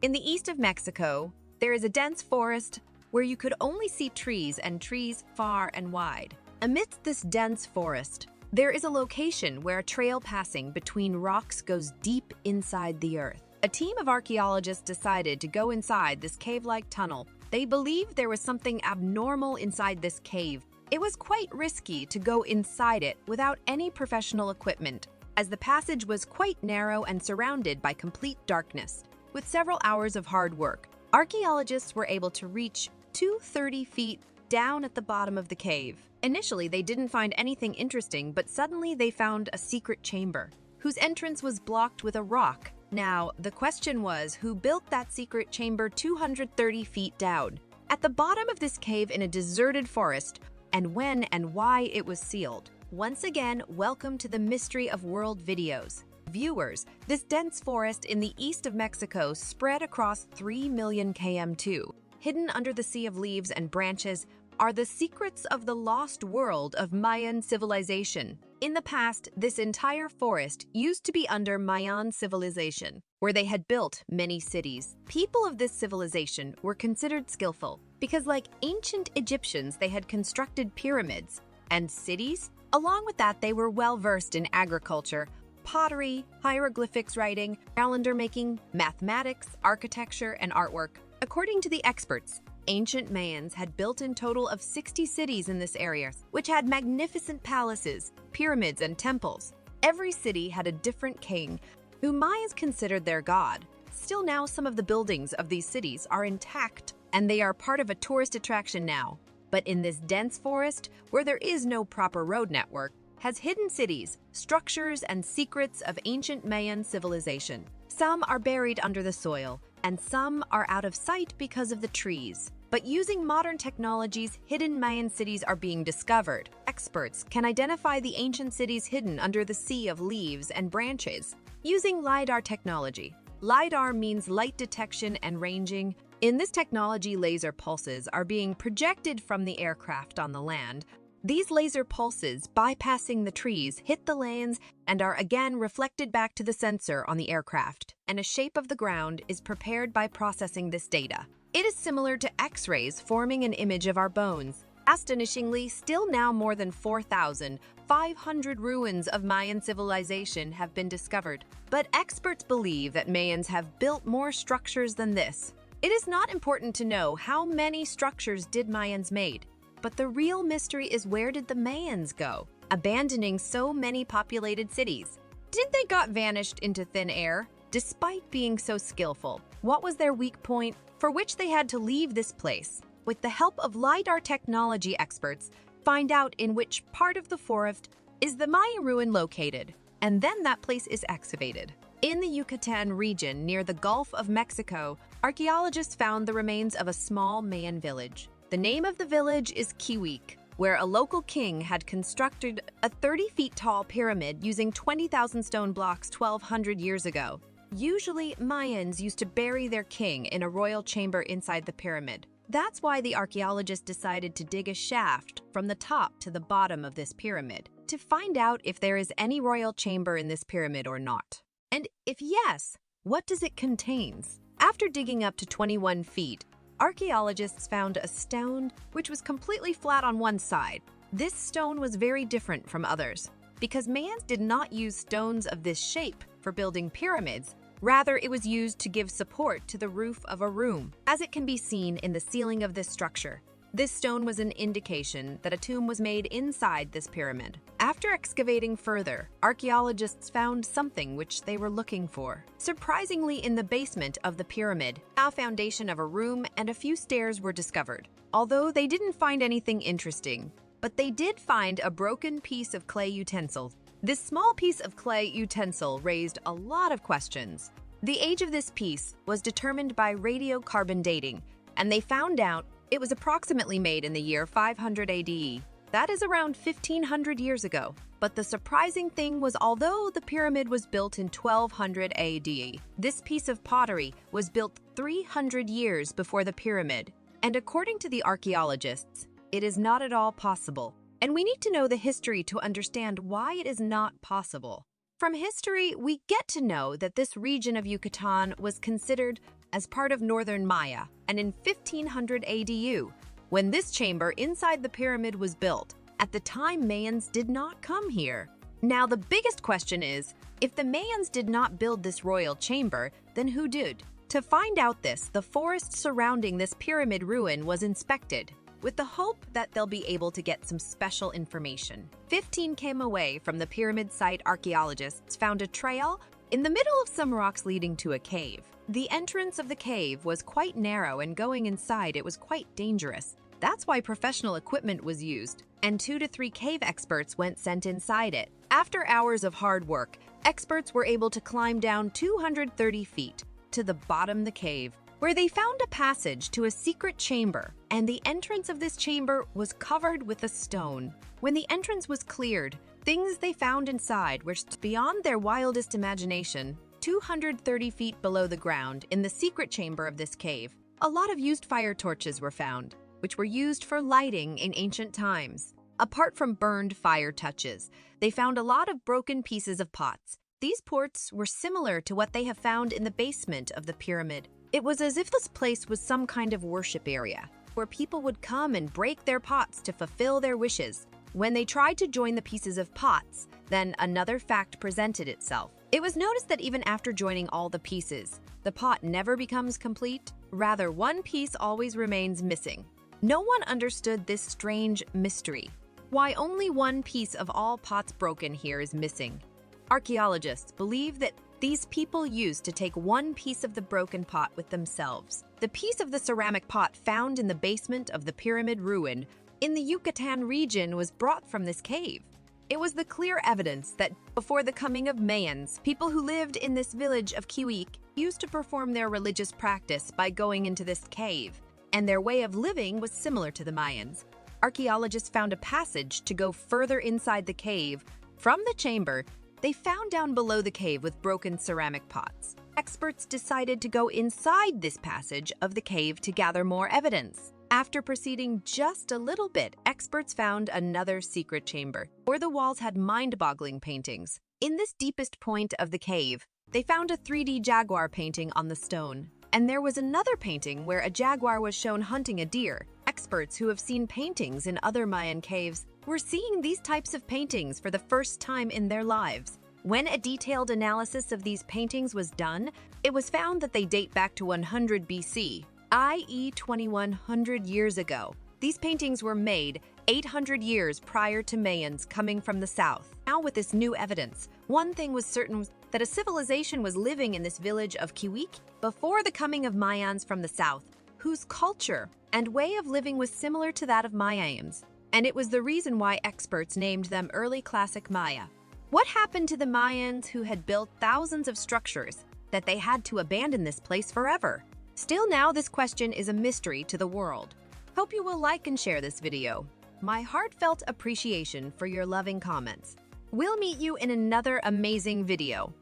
In the east of Mexico, there is a dense forest where you could only see trees and trees far and wide. Amidst this dense forest, there is a location where a trail passing between rocks goes deep inside the earth. A team of archaeologists decided to go inside this cave-like tunnel. They believed there was something abnormal inside this cave. It was quite risky to go inside it without any professional equipment, as the passage was quite narrow and surrounded by complete darkness. With several hours of hard work, archaeologists were able to reach 230 feet down at the bottom of the cave. Initially, they didn't find anything interesting, but suddenly they found a secret chamber, whose entrance was blocked with a rock. Now, the question was, who built that secret chamber 230 feet down, at the bottom of this cave in a deserted forest, and when and why it was sealed? Once again, welcome to the Mystery of World videos. Viewers, this dense forest in the east of Mexico spread across 3 million km2. Hidden under the sea of leaves and branches are the secrets of the lost world of Mayan civilization. In the past, this entire forest used to be under Mayan civilization, where they had built many cities. People of this civilization were considered skillful because, like ancient Egyptians, they had constructed pyramids and cities. Along with that, they were well-versed in agriculture, pottery, hieroglyphics writing, calendar making, mathematics, architecture, and artwork. According to the experts, ancient Mayans had built in total of 60 cities in this area, which had magnificent palaces, pyramids, and temples. Every city had a different king, who Mayans considered their god. Still now, some of the buildings of these cities are intact, and they are part of a tourist attraction now. But in this dense forest, where there is no proper road network, has hidden cities, structures, and secrets of ancient Mayan civilization. Some are buried under the soil, and some are out of sight because of the trees. But using modern technologies, hidden Mayan cities are being discovered. Experts can identify the ancient cities hidden under the sea of leaves and branches using LiDAR technology. LiDAR means light detection and ranging. In this technology, laser pulses are being projected from the aircraft on the land. These laser pulses, bypassing the trees, hit the lands and are again reflected back to the sensor on the aircraft, and a shape of the ground is prepared by processing this data. It is similar to X-rays forming an image of our bones. Astonishingly, still now more than 4,500 ruins of Mayan civilization have been discovered. But experts believe that Mayans have built more structures than this. It is not important to know how many structures did Mayans made, but the real mystery is, where did the Mayans go, abandoning so many populated cities? Did they got vanished into thin air? Despite being so skillful, what was their weak point for which they had to leave this place? With the help of LiDAR technology, experts find out in which part of the forest is the Maya ruin located, and then that place is excavated. In the Yucatan region near the Gulf of Mexico, archaeologists found the remains of a small Mayan village. The name of the village is Kiwik, where a local king had constructed a 30 feet tall pyramid using 20,000 stone blocks 1,200 years ago. Usually, Mayans used to bury their king in a royal chamber inside the pyramid. That's why the archaeologists decided to dig a shaft from the top to the bottom of this pyramid to find out if there is any royal chamber in this pyramid or not. And if yes, what does it contain? After digging up to 21 feet, archaeologists found a stone which was completely flat on one side. This stone was very different from others because Mayans did not use stones of this shape for building pyramids. Rather, it was used to give support to the roof of a room, as it can be seen in the ceiling of this structure. This stone was an indication that a tomb was made inside this pyramid. After excavating further, archaeologists found something which they were looking for. Surprisingly, in the basement of the pyramid, a foundation of a room and a few stairs were discovered. Although they didn't find anything interesting, but they did find a broken piece of clay utensil. This small piece of clay utensil raised a lot of questions. The age of this piece was determined by radiocarbon dating, and they found out it was approximately made in the year 500 AD. That is around 1,500 years ago. But the surprising thing was, although the pyramid was built in 1200 AD, this piece of pottery was built 300 years before the pyramid. And according to the archaeologists, it is not at all possible. And we need to know the history to understand why it is not possible. From history, we get to know that this region of Yucatan was considered as part of Northern Maya, and in 1500 ADU, when this chamber inside the pyramid was built. At the time, Mayans did not come here. Now, the biggest question is, if the Mayans did not build this royal chamber, then who did? To find out this, the forest surrounding this pyramid ruin was inspected, with the hope that they'll be able to get some special information. 15 km away from the pyramid site, archaeologists found a trail in the middle of some rocks leading to a cave. The entrance of the cave was quite narrow, and going inside it was quite dangerous. That's why professional equipment was used, and 2 to 3 cave experts went sent inside it. After hours of hard work, experts were able to climb down 230 feet to the bottom of the cave, where they found a passage to a secret chamber, and the entrance of this chamber was covered with a stone. When the entrance was cleared, things they found inside were beyond their wildest imagination. 230 feet below the ground, in the secret chamber of this cave, a lot of used fire torches were found, which were used for lighting in ancient times. Apart from burned fire touches, they found a lot of broken pieces of pots. These pots were similar to what they have found in the basement of the pyramid. It was as if this place was some kind of worship area, where people would come and break their pots to fulfill their wishes. When they tried to join the pieces of pots, then another fact presented itself. It was noticed that even after joining all the pieces, the pot never becomes complete. Rather, one piece always remains missing. No one understood this strange mystery. Why only one piece of all pots broken here is missing? Archaeologists believe that these people used to take one piece of the broken pot with themselves. The piece of the ceramic pot found in the basement of the pyramid ruin in the Yucatan region was brought from this cave. It was the clear evidence that before the coming of Mayans, people who lived in this village of Kiwik used to perform their religious practice by going into this cave, and their way of living was similar to the Mayans. Archaeologists found a passage to go further inside the cave. From the chamber, they found down below the cave with broken ceramic pots. Experts decided to go inside this passage of the cave to gather more evidence. After proceeding just a little bit, experts found another secret chamber, where the walls had mind-boggling paintings. In this deepest point of the cave, they found a 3D jaguar painting on the stone. And there was another painting where a jaguar was shown hunting a deer. Experts who have seen paintings in other Mayan caves were seeing these types of paintings for the first time in their lives. When a detailed analysis of these paintings was done, it was found that they date back to 100 BC, i.e. 2100 years ago. These paintings were made 800 years prior to Mayans coming from the south. Now with this new evidence, one thing was certain, that a civilization was living in this village of Kiwik before the coming of Mayans from the south, whose culture and way of living was similar to that of Mayans. And it was the reason why experts named them Early Classic Maya. What happened to the Mayans who had built thousands of structures that they had to abandon this place forever? Still now, this question is a mystery to the world. Hope you will like and share this video. My heartfelt appreciation for your loving comments. We'll meet you in another amazing video.